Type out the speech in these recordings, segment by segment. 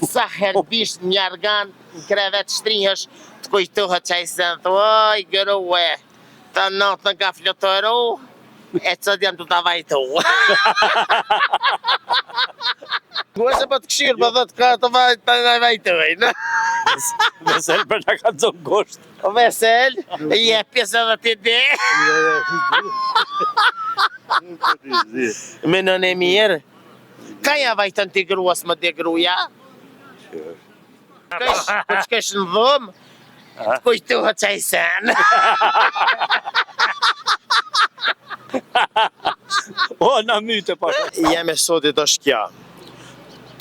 Sa herë bish një argan, në krevet shtrihësh, të kujtohet që i se në thuaj, gërue, të natën ka flotoru, e qëtë janë të të vajtu. Duhe se për të këshirë, për dhëtë ka të vajtojnë. Vesel për në ka të zonë gosht. Vesel, je pjesë edhe t'i di. Menon e mirë, ka ja vajtën t'i gruas më t'i gruja? Po që kesh në dhumë, të kujtohet që i sen. O, në myte pasha. Jeme sotit është kja.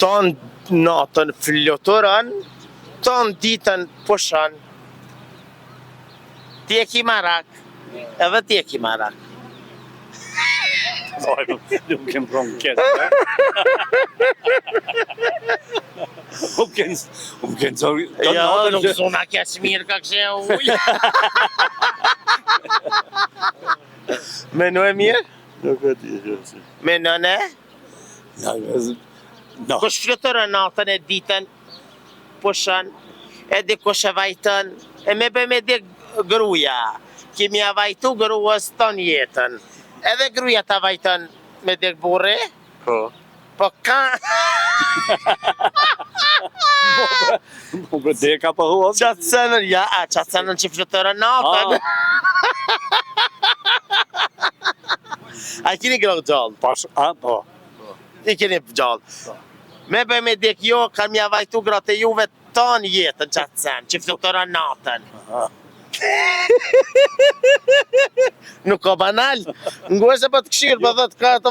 Ton natën floturën, ton ditën pushan. Ti e ki marak, edhe ti e ki marak. Nuk kem pronë këtë. Nuk kem zorë. Jo, nuk zona kja shmirë ka kështë e ujë. Menu e mirë? Nuk e ti që. Menon e? No. Kush flutërën natën e ditën, pushan, edhe kush e vajtën, e me bëjmë edhe gruja. Kimi a vajtu gruas ton jetën. Edhe gruja ta vajtën me dhe burri, Po. po ka... Po për deka për hua. Qatë senën, ja, qatë senën që flutërën natën. A i kini grë gjallë? Po. I kini gjallë. Me bëjmë e dek jo, kam ja vajtu gratë e juve ton jetën qatë sen, që flutërën natën. Nuk ka banal. Ngoj se për të këshirë, për dhëtë ka të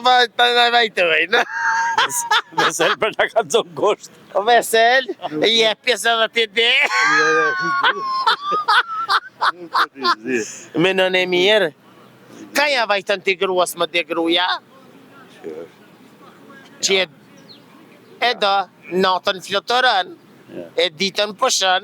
vajtojnë. Vesel për në ka të zonë gosht. Vesel, je pjesë edhe t'i di. Menon e mirë, ka ja vajtën t'i gruas më t'i gruja? Që e do, natën flutërën, e ditën pushën.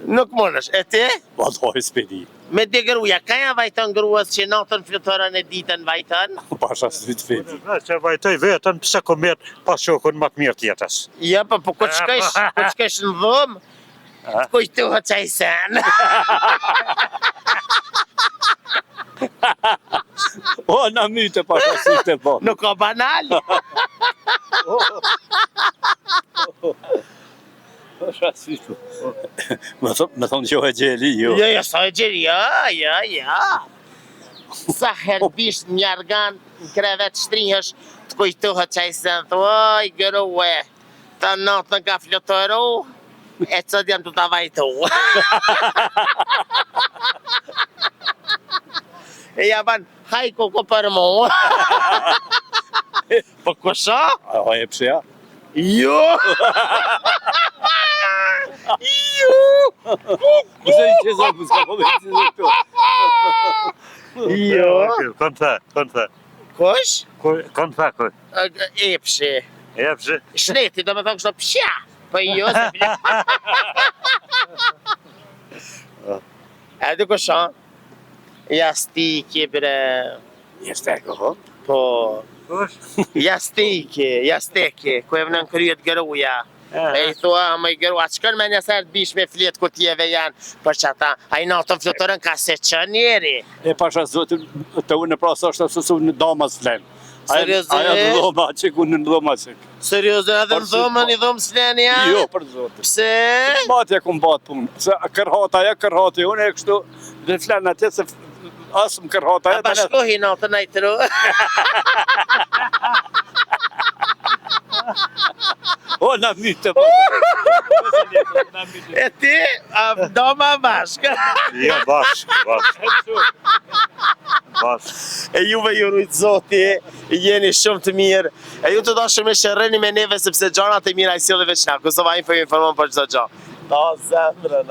Nuk mënësh, e ti? Po dojë s'pedi. Me dhe gruja, ka ja vajtën gruas që natën flutërën e ditën vajtën? Pasha s'vyt fedi. Që vajtoj vetën, pëse ko mirë pas shokën më të mirë tjetës. Ja, po ku qëkesh në dhumë, të kujtohet që i sen. O, në myte pasha s'vyt e po. Nuk ka banal. Pasha s'vyt. Me thonë që e gjeli, jo. Ja, sa e gjeri, ja. Sa herë bish një argan, në krevet shtrihësh, të kujtohet që i se në thuaj, gërue, të natën ka flotoru, e qëtë janë të të vajtu. E ja ban, hajko ko për mu. Po kusha? A e pëshja? Jo! Jo! Kuse i që zonë, s'ka po me që zonë këto. Jo! Kënë the. Kush? Kënë the. Epshi. Epshi. Shneti, do me thonë kështë pëshja. Po jo, se pëshja. E di kusha? Jastiki, bre. Jasteko, ho? Po. Kush? Jasteki, ku e vënën kryet gëruja. E i thua, më i gërua, qëkën me njësër të bish me fletë kutjeve janë, për që ata, a i natën flutërën ka se që njeri. E pasha zotin, të unë në prasë është të në damas flenë. Seriozë? Aja në dhoma, që ku në dhoma që. Seriozë, edhe në dhomën, i dhomë s'len janë? Jo, për zotin. Pse? Matja ku mbatë punë, se kërhata ja, kërhati unë e kështu, dhe flenë atje se asë më kërhata ja. A bashkohi natën a i tëru? O, në myte, po. E ti, doma bashkë. Jo, bashkë. E juve ju rujtë zoti, jeni shumë të mirë. E ju të dashur me shërreni me neve, sepse gjanat e mira i sjellë veç na. Kosova Info ju informon për çdo gjë. Ta zemrën,